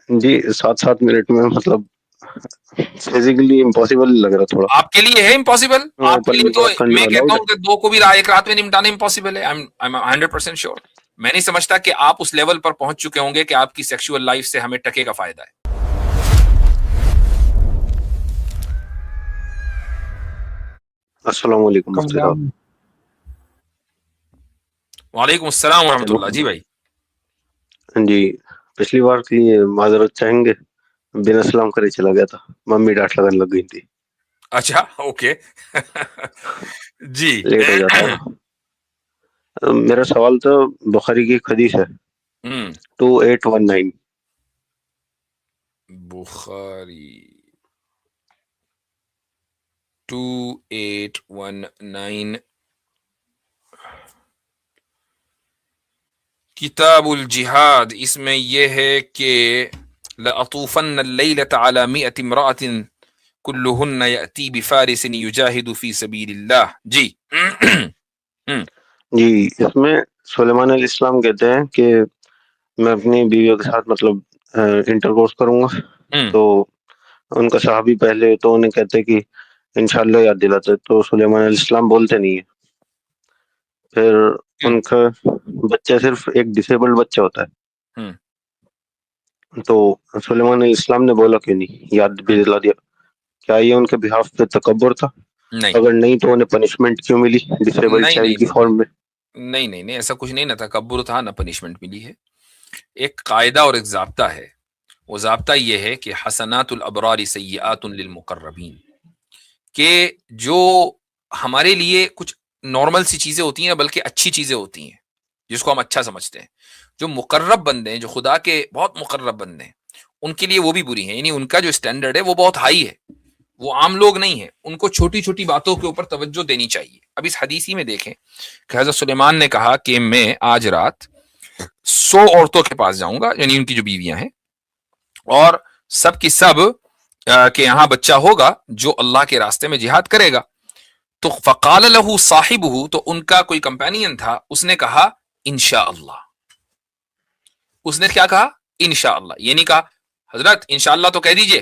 جی 7 minute میں مطلب physically impossible لگ رہا تھوڑا. آپ کے لیے ہے امپاسبل، میں آپ کے اوپن لیے تو بات کرنا میں کہتا الاؤڈ ہے؟ ہوں کہ 2 کو بھی ایک رات میں نمٹانا امپاسبل ہے. I'm 100% sure. میں نہیں سمجھتا کہ آپ اس لیول پر پہنچ چکے ہوں گے کہ آپ کی سیکشول لائف سے ہمیں ٹکے کا فائدہ ہے. السلام علیکم مفتی صاحب. وعلیکم السلام ورحمۃ چلو اللہ. جی بھائی. جی پچھلی بار کے لیے معذرت چاہیں گے، بنا سلام کرے چلا گیا تھا، ممی ڈانٹ لگنے لگ گئی تھی. اچھا اوکے. جی لیٹ ہو جاتا ہے. میرا سوال تو بخاری کی حدیث ہے 2819. بخاری 2819 کتاب الجہاد. اس میں یہ ہے کہ لأطوفن اللیلۃ علی 100 امرأۃ کلہن یأتی بفارس یجاہد فی سبیل اللہ. جی. جی اس میں سلیمان علیہ السلام کہتے ہیں کہ میں اپنی بیویوں کے ساتھ مطلب انٹرکورس کروں گا، تو ان کا صحابی پہلے تو انہیں کہتے کہ انشاءاللہ یاد دلاتے، تو سلیمان علیہ السلام بولتے نہیں ہیں. پھر ان کا بچہ صرف ایک ڈسیبلڈ بچہ ہوتا ہے، تو سلیمان علیہ السلام نے بولا کیوں نہیں، یاد بھی دلا دیا. کیا یہ ان کے بہاف پہ تکبر تھا؟ نہیں اگر نہیں تو انہیں پنشمنٹ کیوں ملی ڈسیبلڈ نہیں چائلڈ کی نہیں فارم میں؟ نہیں نہیں نہیں ایسا کچھ نہیں، نہ تکبر تھا نہ پنشمنٹ ملی ہے. ایک قاعدہ اور ایک ضابطہ ہے. وہ ضابطہ یہ ہے کہ حسنات الابرار سیئات للمقربین، کہ جو ہمارے لیے کچھ نارمل سی چیزیں ہوتی ہیں بلکہ اچھی چیزیں ہوتی ہیں جس کو ہم اچھا سمجھتے ہیں، جو مقرب بندے ہیں، جو خدا کے بہت مقرب بندے ہیں، ان کے لیے وہ بھی بری ہیں. یعنی ان کا جو اسٹینڈرڈ ہے وہ بہت ہائی ہے، وہ عام لوگ نہیں ہیں. ان کو چھوٹی چھوٹی باتوں کے اوپر توجہ دینی چاہیے. اب اس حدیثی میں دیکھیں کہ حضرت سلیمان نے کہا کہ میں آج رات 100 عورتوں کے پاس جاؤں گا، یعنی ان کی جو بیویاں ہیں، اور سب کی سب کے یہاں بچہ ہوگا جو اللہ کے راستے میں جہاد کرے گا. تو فقال له صاحبہ، تو ان کا کوئی کمپینین تھا، اس نے کہا انشاءاللہ. اس نے کیا کہا؟ انشاءاللہ. یہ نہیں کہا حضرت انشاءاللہ تو کہہ دیجئے،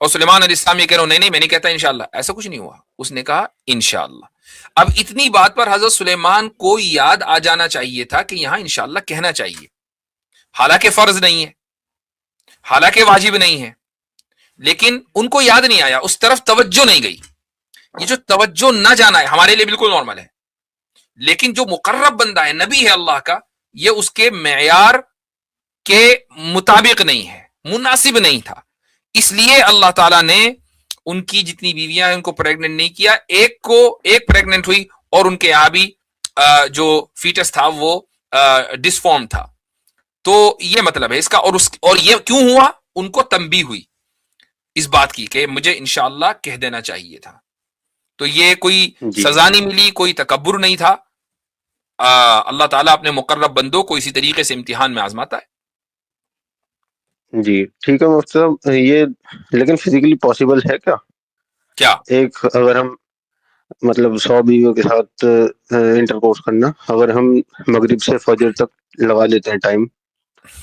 اور سلیمان علیہ السلام یہ کہہ رہا ہوں نہیں میں نہیں کہتا انشاءاللہ. ایسا کچھ نہیں ہوا. اس نے کہا انشاءاللہ. اب اتنی بات پر حضرت سلیمان کو یاد آ جانا چاہیے تھا کہ یہاں انشاءاللہ کہنا چاہیے، حالانکہ فرض نہیں ہے، حالانکہ واجب نہیں ہے، لیکن ان کو یاد نہیں آیا، اس طرف توجہ نہیں گئی. یہ جو توجہ نہ جانا ہے ہمارے لیے بالکل نارمل ہے، لیکن جو مقرب بندہ ہے، نبی ہے اللہ کا، یہ اس کے معیار کے مطابق نہیں ہے، مناسب نہیں تھا. اس لیے اللہ تعالیٰ نے ان کی جتنی بیویاں ہیں ان کو پریگننٹ نہیں کیا. ایک پریگننٹ ہوئی، اور ان کے یہاں بھی جو فیٹس تھا وہ ڈسفارم تھا. تو یہ مطلب ہے اس کا. اور یہ کیوں ہوا؟ ان کو تنبیہ ہوئی اس بات کی کہ مجھے انشاءاللہ کہہ دینا چاہیے تھا. تو یہ کوئی جی سزا نہیں ملی، کوئی تکبر نہیں تھا. اللہ تعالیٰ اپنے مقرب بندوں کو اسی طریقے سے امتحان میں آزماتا ہے. جی ٹھیک ہے مفتی صاحب. یہ لیکن فزیکلی پاسبل ہے کیا؟ کیا؟ ایک اگر ہم مطلب 100 بیویوں کے ساتھ انٹرکورس کرنا، اگر ہم مغرب سے فجر تک لگا لیتے ہیں ٹائم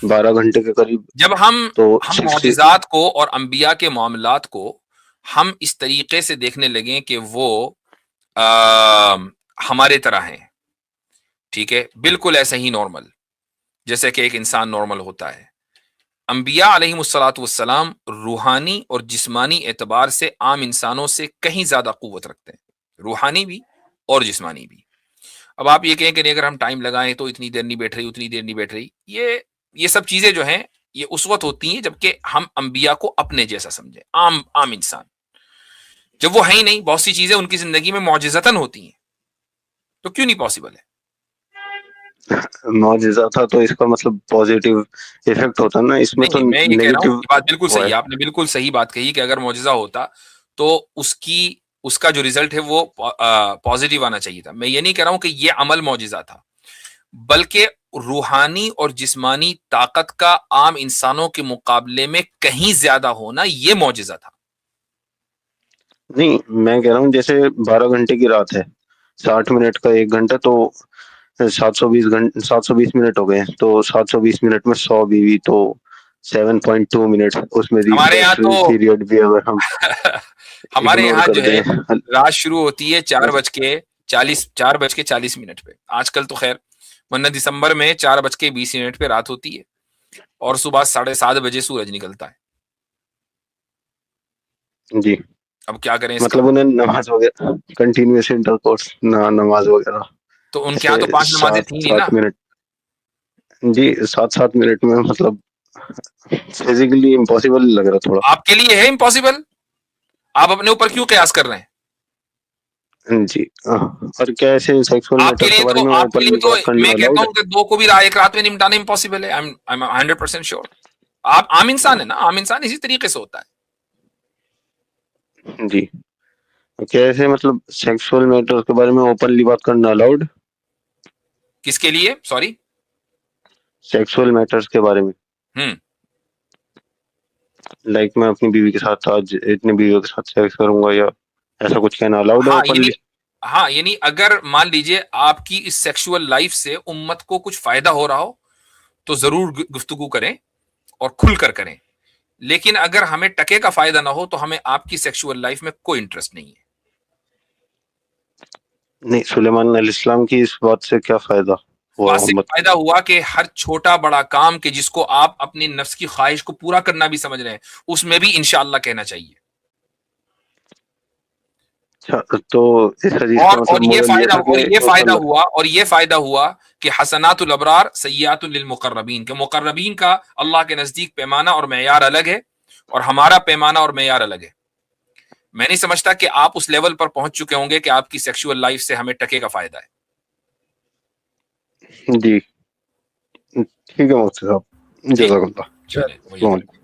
12 گھنٹے کے قریب، جب ہم تو معجزات کو اور انبیاء کے معاملات کو ہم اس طریقے سے دیکھنے لگیں کہ وہ ہمارے طرح ہیں، ٹھیک ہے، بالکل ایسے ہی نارمل جیسے کہ ایک انسان نارمل ہوتا ہے. انبیاء علیہم الصلاۃ والسلام روحانی اور جسمانی اعتبار سے عام انسانوں سے کہیں زیادہ قوت رکھتے ہیں، روحانی بھی اور جسمانی بھی. اب آپ یہ کہیں کہ اگر ہم ٹائم لگائیں تو اتنی دیر نہیں بیٹھ رہی، اتنی دیر نہیں بیٹھ رہی، یہ سب چیزیں جو ہیں یہ اس وقت ہوتی ہیں جبکہ ہم انبیاء کو اپنے جیسا سمجھیں، عام انسان. جب وہ ہے ہی نہیں، بہت سی چیزیں ان کی زندگی میں معجزتاً ہوتی ہیں، تو کیوں نہیں پاسبل ہے؟ معجزہ تھا تو اس کا مطلب پازیٹیو ایفیکٹ ہوتا نا، اس میں تو نہیں، میں یہ کہہ رہا ہوں نیگیٹو یہ بات بالکل ہوا صحیح ہے. ہے، آپ نے بالکل صحیح بات کہی کہ اگر معجزہ ہوتا تو اس کا جو ریزلٹ ہے وہ پازیٹیو آنا چاہیے تھا. میں یہ نہیں کہہ رہا ہوں کہ یہ عمل معجزہ تھا، بلکہ روحانی اور جسمانی طاقت کا عام انسانوں کے مقابلے میں کہیں زیادہ ہونا یہ معجزہ تھا. نہیں میں کہہ رہا ہوں جیسے 12 گھنٹے کی رات ہے، 60 منٹ کا 1 گھنٹہ، تو 720 منٹ ہو گئے، تو 720 منٹ میں 100 بیوی، تو 7.2 منٹ، اس میں ہمارے یہاں ریفریشمنٹ تو پیریڈ بھی اگر ہم ہمارے اگنور یہاں کر جو ہے دیں. رات شروع ہوتی ہے 4:40 پہ. آج کل تو خیر ورنہ دسمبر میں 4:20 پہ رات ہوتی ہے اور صبح 7:30 سورج نکلتا ہے. جی اب کیا کریں اس کا؟ مطلب انہیں نماز وغیرہ کنٹینیوس انٹر کورس نہ نماز وغیرہ تو ان کے ایسے ہاں تو 5 نمازیں تھیں نہیں نا. 7 منٹ. جی 7 منٹ میں مطلب فزیکلی امپاسبل لگ رہا تھوڑا. آپ کے لیے ہے امپاسبل؟ آپ اپنے اوپر کیوں قیاس کر رہے ہیں؟ جی اور کیا ایسے سیکسول آپ کے میٹر کے بارے میں لیے اوپنلی تو بات کرنا میں کہتا الاؤڈ ہوں کہ 2 کو بھی ایک رات میں نمٹانا امپاسبل ہے. I'm 100% sure. آپ عام انسان ہے نا، عام انسان اسی طریقے سے ہوتا ہے. ہے؟ جی کیا ایسے مطلب سیکسول میٹر کے بارے میں اوپنلی بات کرنا الاؤڈ؟ کس کے لیے؟ سوری، سیکسول میٹرز کے بارے میں. لائک میں اپنی بیوی کے ساتھ آج اتنی بیویوں کے ساتھ سیکس کروں گا یا ایسا کچھ کہنا الاؤڈ ہے اوپنلی؟ یعنی اگر مان لیجئے آپ کی اس سیکشول لائف سے امت کو کچھ فائدہ ہو رہا ہو تو ضرور گفتگو کریں اور کھل کر کریں، لیکن اگر ہمیں ٹکے کا فائدہ نہ ہو تو ہمیں آپ کی سیکشول لائف میں کوئی انٹرسٹ نہیں ہے. نہیں، سلیمان علیہ السلام کی اس بات سے کیا فائدہ ہوا بات سے امت کو؟ فائدہ ہوا کہ ہر چھوٹا بڑا کام کہ جس کو آپ اپنی نفس کی خواہش کو پورا کرنا بھی سمجھ رہے ہیں اس میں بھی انشاءاللہ کہنا چاہیے. تو اس حدیث کا اور مطلب مورل یہ تھا کہ یہ فائدہ ہوا کہ حسنات الابرار سیئات للمقربین، کہ مقربین کا اللہ کے نزدیک پیمانہ اور معیار الگ ہے اور ہمارا پیمانہ اور معیار الگ ہے. میں نہیں سمجھتا کہ آپ اس لیول پر پہنچ چکے ہوں گے کہ آپ کی سیکشول لائف سے ہمیں ٹکے کا فائدہ ہے. جی ٹھیک ہے مفتی صاحب، جزاک اللہ. چلیں السلام علیکم.